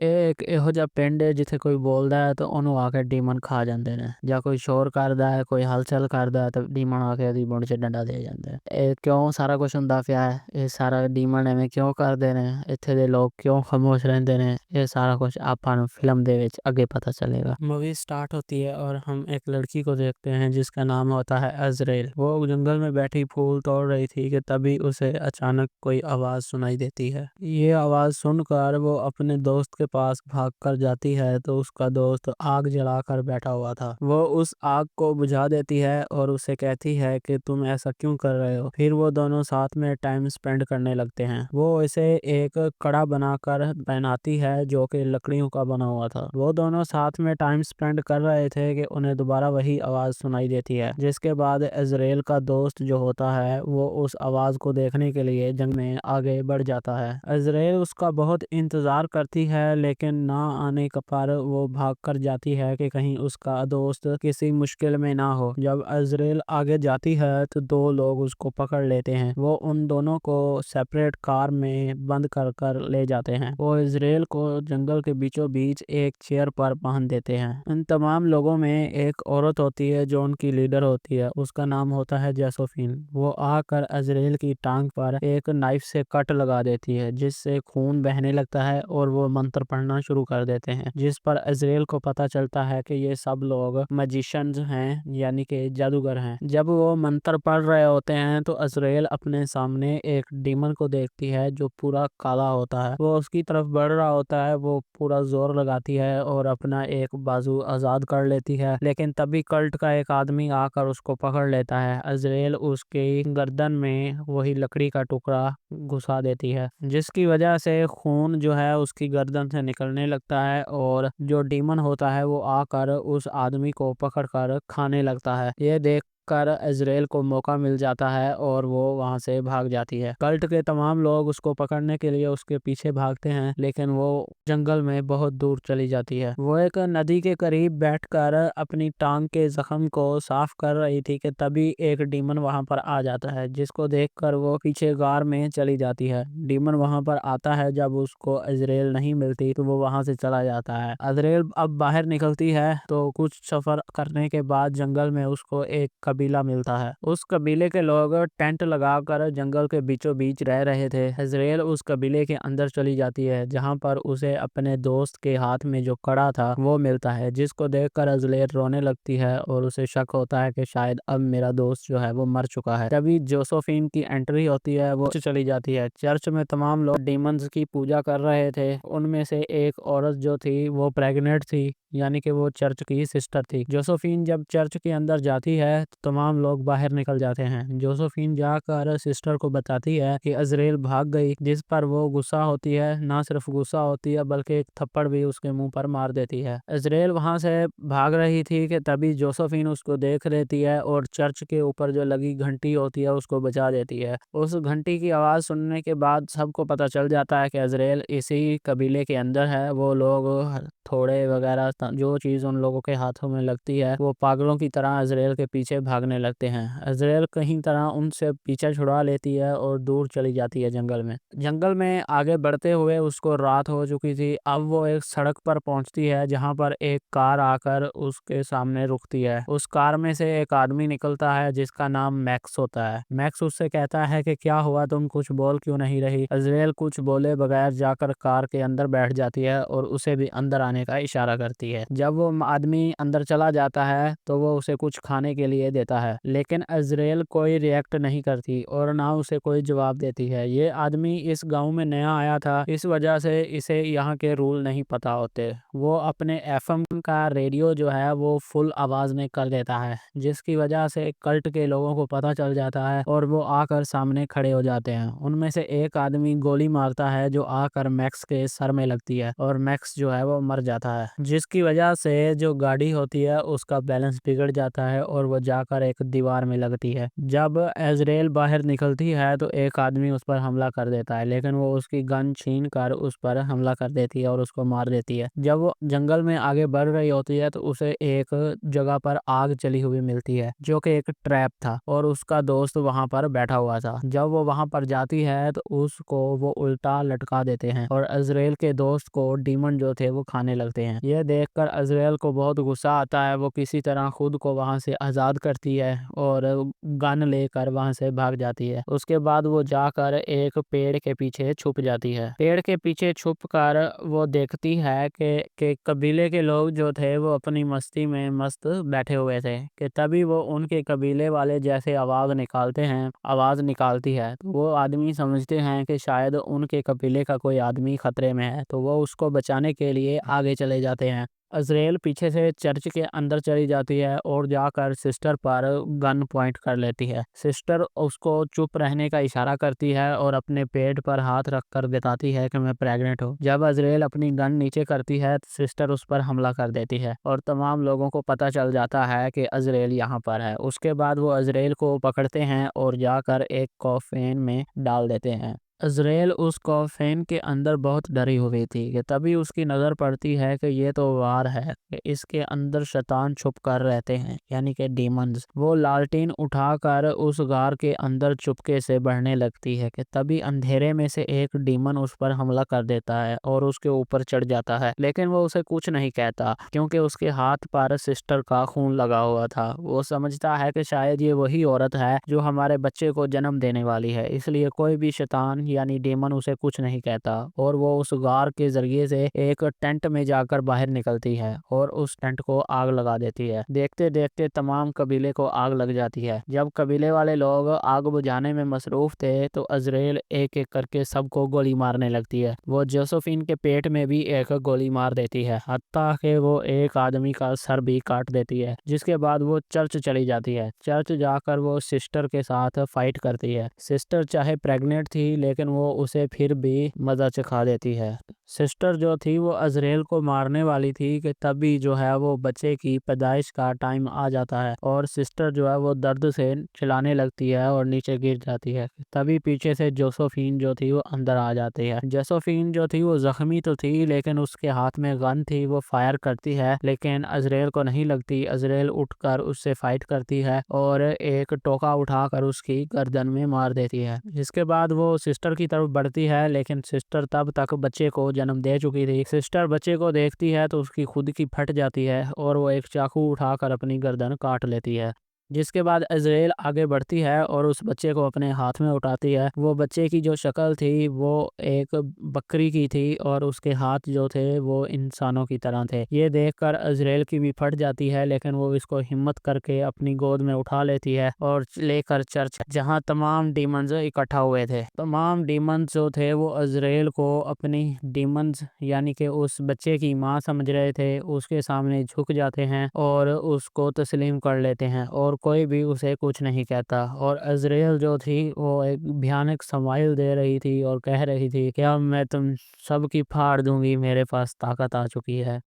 ਇਹ ਇੱਕ ਇਹੋ ਜਿਹਾ ਪਿੰਡ ਹੈ ਜਿੱਥੇ ਕੋਈ ਬੋਲਦਾ ਹੈ ਤਾਂ ਉਹਨੂੰ ਆ ਕੇ ਡੀਮਨ ਖਾ ਜਾਂਦੇ ਨੇ, ਜਾਂ ਕੋਈ ਸ਼ੋਰ ਕਰਦਾ ਹੈ, ਕੋਈ ਹਲਚਲ ਕਰਦਾ ਹੈ ਤਾਂ ਡੀਮਨ ਆ ਕੇ ਉਹਦੀ ਬੁੰਡ 'ਚ ਡੰਡਾ ਦੇ ਜਾਂਦਾ ਹੈ। ਇਹ ਕਿਉਂ ਸਾਰਾ ਕੁਝ ਹੁੰਦਾ ਪਿਆ ਹੈ, ਇਹ ਸਾਰਾ ਡੀਮਨ ਐਵੇਂ ਕਿਉਂ ਕਰਦੇ ਨੇ, ਇੱਥੇ ਦੇ ਲੋਕ ਕਿਉਂ ਖਾਮੋਸ਼ ਰਹਿੰਦੇ ਨੇ, ਇਹ ਸਾਰਾ कुछ ਆਪਾਂ ਨੂੰ फिल्म ਦੇ ਵਿੱਚ आगे पता चलेगा। मूवी स्टार्ट होती है और हम एक लड़की को देखते हैं जिसका नाम होता है अजरेल। वो जंगल में बैठी फूल तोड़ रही थी कि तभी उसे अचानक कोई आवाज सुनाई देती है। ये आवाज सुनकर वो अपने दोस्त के पास भागकर जाती है तो उसका दोस्त आग जलाकर बैठा हुआ था। वो उस आग को बुझा देती है और उसे कहती है कि तुम ऐसा क्यों कर रहे हो। फिर वो दोनों साथ में टाइम स्पेंड करने लगते हैं। वो इसे एक कड़ा बनाकर पहनाती है जो कि लकड़ियों का बना हुआ था। वो दोनों साथ में टाइम स्पेंड कर रहे थे कि उन्हें दोबारा वही आवाज सुनाई देती है, जिसके बाद इजराइल का दोस्त जो होता है वो उस आवाज को देखने के लिए जंगल में आगे बढ़ जाता है। इजराइल उसका बहुत इंतजार करती है लेकिन ना आने पर वो भाग कर जाती है कि कहीं उसका दोस्त किसी मुश्किल में ना हो। जब इजराइल आगे जाती है तो दो लोग उसको पकड़ लेते हैं। वो उन दोनों को सेपरेट कार में बंद कर कर ले जाते हैं। वो इजराइल को जंगल के बीचों बीच एक चेयर पर बांध देते हैं। इन तमाम लोगों में एक औरत होती है जो उनकी लीडर होती है, उसका नाम होता है जोसेफिन। वो आकर इजराइल की टांग पर एक नाइफ से कट लगा देती है जिससे खून बहने लगता है और वो मंत्र पढ़ना शुरू कर देते हैं, जिस पर इजराइल को पता चलता है कि ये सब लोग मैजिशियंस हैं, यानी कि जादूगर हैं। जब वो मंत्र पढ़ रहे होते हैं तो इजराइल अपने सामने एक डीमन को देखती है जो पूरा काला होता है। वो उसकी तरफ बढ़ रहा होता है, वो पूरा जोर लगाती है और अपना एक बाजू आजाद कर लेती है, लेकिन तभी कल्ट का एक आदमी आकर उसको पकड़ लेता है। इजराइल उसके गर्दन में वही लकड़ी का टुकड़ा घुसा देती है, जिसकी वजह से खून जो है उसकी गर्दन से निकलने लगता है और जो डीमन होता है वो आकर उस आदमी को पकड़कर खाने लगता है। ये देख कर इजराइल को मौका मिल जाता है और वो वहां से भाग जाती है। कल्ट के तमाम लोग उसको पकड़ने के लिए उसके पीछे भागते हैं लेकिन वो जंगल में बहुत दूर चली जाती है। वो एक नदी के करीब बैठकर अपनी टांग के जख्म को साफ कर रही थी कि तभी एक डीमन वहां पर आ जाता है, जिसको देखकर वो पीछे गार में चली जाती है। डीमन वहां पर आता है, जब उसको इजराइल नहीं मिलती तो वो वहां से चला जाता है। इजराइल अब बाहर निकलती है तो कुछ सफर करने के बाद जंगल में उसको एक कबीला मिलता है। उस कबीले के लोग टेंट लगाकर जंगल के बीचों बीच रह रहे थे। इजराइल उस कबीले के अंदर चली जाती है जहां पर उसे अपने दोस्त के हाथ में जो कड़ा था वो मिलता है, जिसको देखकर इजराइल रोने लगती है और उसे शक होता है कि शायद अब मेरा दोस्त जो है वो मर चुका है। तभी जोसेफिन की एंट्री होती है, वो चली जाती है। चर्च में तमाम लोग डीमंस की पूजा कर रहे थे। उनमें से एक औरत जो थी वो प्रेग्नेंट थी, यानी कि वो चर्च की सिस्टर थी। जोसेफिन जब चर्च के अंदर जाती है तो तमाम लोग बाहर निकल जाते हैं। जोसेफिन जाकर सिस्टर को बताती है कि इजराइल भाग गई, जिस पर वो गुस्सा होती है। ना सिर्फ गुस्सा होती है बल्कि एक थप्पड़ भी उसके मुंह पर मार देती है। इजराइल वहां से भाग रही थी कि तभी जोसेफिन उसको देख लेती है और चर्च के ऊपर जो लगी घंटी होती है उसको बजा देती है। उस घंटी की आवाज सुनने के बाद सबको पता चल जाता है कि इजराइल इसी कबीले के अंदर है। वो लोग थोड़े वगैरह जो चीज उन लोगों के हाथों में लगती है वो पागलों की तरह इजराइल के पीछे भागने लगते हैं। इजराइल कहीं तरह उनसे पीछा छुड़ा लेती है और दूर चली जाती है जंगल में। जंगल में आगे बढ़ते हुए उसको रात हो चुकी थी। अब वो एक सड़क पर पहुंचती है जहां पर एक कार आकर उसके सामने रुकती है। उस कार में से एक आदमी निकलता है जिसका नाम मैक्स होता है। मैक्स उससे कहता है कि क्या हुआ, तुम कुछ बोल क्यों नहीं रही। इजराइल कुछ बोले बगैर जाकर कार के अंदर बैठ जाती है और उसे भी अंदर आने का इशारा करती है। जब वो आदमी अंदर चला जाता है तो वो उसे कुछ खाने के लिए देता है, लेकिन इजराइल कोई रिएक्ट नहीं करती और ना उसे कोई जवाब देती है। ये आदमी इस गांव में नया आया था, इस वजह से इसे यहाँ के रूल नहीं पता होते। वो अपने एफएम का रेडियो जो है वो फुल आवाज में कर देता है, जिसकी वजह से कल्ट के लोगों को पता चल जाता है और वो आकर सामने खड़े हो जाते हैं। उनमें से एक आदमी गोली मारता है जो आकर मैक्स के सर में लगती है और मैक्स जो है वो मर जाता है, जिसकी वजह से जो गाड़ी होती है उसका बैलेंस बिगड़ जाता है और वो जाकर کر ایک دیوار میں لگتی ہے۔ جب عزرائیل باہر نکلتی ہے تو ایک آدمی اس پر حملہ کر دیتا ہے، لیکن وہ اس کی گن چھین کر اس پر حملہ کر دیتی ہے اور اس کو مار دیتی ہے۔ جب وہ جنگل میں آگے بڑھ رہی ہوتی ہے تو اسے ایک جگہ پر آگ چلی ہوئی ملتی ہے جو کہ ایک ٹریپ تھا، اور اس کا دوست وہاں پر بیٹھا ہوا تھا۔ جب وہ وہاں پر جاتی ہے تو اس کو وہ الٹا لٹکا دیتے ہیں اور عزرائیل کے دوست کو ڈیمن جو تھے وہ کھانے لگتے ہیں۔ یہ دیکھ کر عزرائیل کو بہت غصہ آتا ہے، وہ کسی طرح خود کو وہاں سے آزاد کرتی ہے اور گن لے کر وہاں سے بھاگ جاتی ہے۔ اس کے بعد وہ جا کر ایک پیڑ کے پیچھے چھپ جاتی ہے۔ پیڑ کے پیچھے چھپ کر وہ دیکھتی ہے کہ قبیلے کے لوگ جو تھے وہ اپنی مستی میں مست بیٹھے ہوئے تھے، کہ تبھی وہ ان کے قبیلے والے جیسے آواز نکالتی ہے تو وہ آدمی سمجھتے ہیں کہ شاید ان کے قبیلے کا کوئی آدمی خطرے میں ہے، تو وہ اس کو بچانے کے لیے آگے چلے جاتے ہیں۔ عزرائیل پیچھے سے چرچ کے اندر چلی جاتی ہے اور جا کر سسٹر پر گن پوائنٹ کر لیتی ہے۔ سسٹر اس کو چپ رہنے کا اشارہ کرتی ہے اور اپنے پیٹ پر ہاتھ رکھ کر بتاتی ہے کہ میں پریگننٹ ہوں۔ جب عزرائیل اپنی گن نیچے کرتی ہے تو سسٹر اس پر حملہ کر دیتی ہے اور تمام لوگوں کو پتہ چل جاتا ہے کہ عزرائیل یہاں پر ہے۔ اس کے بعد وہ عزرائیل کو پکڑتے ہیں اور جا کر ایک کوفین میں ڈال دیتے ہیں۔ عزرائیل اس کوفین کے اندر بہت ڈری ہوئی تھی کہ تبھی اس کی نظر پڑتی ہے کہ یہ تو غار ہے، کہ اس کے اندر شیطان چھپ کر رہتے ہیں، یعنی کہ ڈیمنز۔ وہ لالٹین اٹھا کر اس غار کے اندر چپکے سے بڑھنے لگتی ہے کہ تبھی اندھیرے میں سے ایک ڈیمن اس پر حملہ کر دیتا ہے اور اس کے اوپر چڑھ جاتا ہے، لیکن وہ اسے کچھ نہیں کہتا کیونکہ اس کے ہاتھ پر سسٹر کا خون لگا ہوا تھا۔ وہ سمجھتا ہے کہ شاید یہ وہی عورت ہے جو ہمارے بچے کو جنم دینے والی ہے، اس لیے کوئی بھی شیطان یعنی ڈیمن اسے کچھ نہیں کہتا، اور وہ اس غار کے ذریعے سے ایک ٹینٹ میں جا کر باہر نکلتی ہے اور اس ٹینٹ کو آگ لگا دیتی ہے۔ دیکھتے دیکھتے تمام قبیلے کو آگ لگ جاتی ہے۔ جب قبیلے والے لوگ آگ بجھانے میں مصروف تھے تو عزرائیل ایک ایک کر کے سب کو گولی مارنے لگتی ہے۔ وہ جوسفین کے پیٹ میں بھی ایک گولی مار دیتی ہے، حتیٰ کہ وہ ایک آدمی کا سر بھی کاٹ دیتی ہے۔ جس کے بعد وہ چرچ چلی جاتی ہے۔ چرچ جا کر وہ سسٹر کے ساتھ فائٹ کرتی ہے۔ سسٹر چاہے پریگننٹ تھی لیکن وہ اسے پھر بھی مزہ چکھا دیتی ہے۔ سسٹر جو تھی وہ عزرائیل کو مارنے والی تھی کہ تبھی جو ہے وہ بچے کی پیدائش کا ٹائم آ جاتا ہے، اور سسٹر جو ہے وہ درد سے چلانے لگتی ہے اور نیچے گر جاتی ہے۔ تبھی پیچھے سے جوسفین جو تھی وہ اندر آ جاتی ہے۔ جوسفین جو تھی وہ زخمی تو تھی لیکن اس کے ہاتھ میں گن تھی، وہ فائر کرتی ہے لیکن عزرائیل کو نہیں لگتی۔ عزرائیل اٹھ کر اس سے فائٹ کرتی ہے اور ایک ٹوکا اٹھا کر اس کی گردن میں مار دیتی ہے۔ اس کے بعد وہ سسٹر کی طرف بڑھتی ہے لیکن سسٹر تب تک بچے کو جنم دے چکی تھی۔ سسٹر بچے کو دیکھتی ہے تو اس کی خود کی پھٹ جاتی ہے اور وہ ایک چاقو اٹھا کر اپنی گردن کاٹ لیتی ہے۔ جس کے بعد عزرائیل آگے بڑھتی ہے اور اس بچے کو اپنے ہاتھ میں اٹھاتی ہے۔ وہ بچے کی جو شکل تھی وہ ایک بکری کی تھی اور اس کے ہاتھ جو تھے وہ انسانوں کی طرح تھے۔ یہ دیکھ کر عزرائیل کی بھی پھٹ جاتی ہے لیکن وہ اس کو ہمت کر کے اپنی گود میں اٹھا لیتی ہے اور لے کر چرچ، جہاں تمام ڈیمنز اکٹھا ہوئے تھے۔ تمام ڈیمنز جو تھے وہ عزرائیل کو اپنی ڈیمنز یعنی کہ اس بچے کی ماں سمجھ رہے تھے، اس کے سامنے جھک جاتے ہیں اور اس کو تسلیم کر لیتے ہیں اور کوئی بھی اسے کچھ نہیں کہتا۔ اور عزرائیل جو تھی وہ ایک بھیانک سمائل دے رہی تھی اور کہہ رہی تھی کہ اب میں تم سب کی پھاڑ دوں گی، میرے پاس طاقت آ چکی ہے۔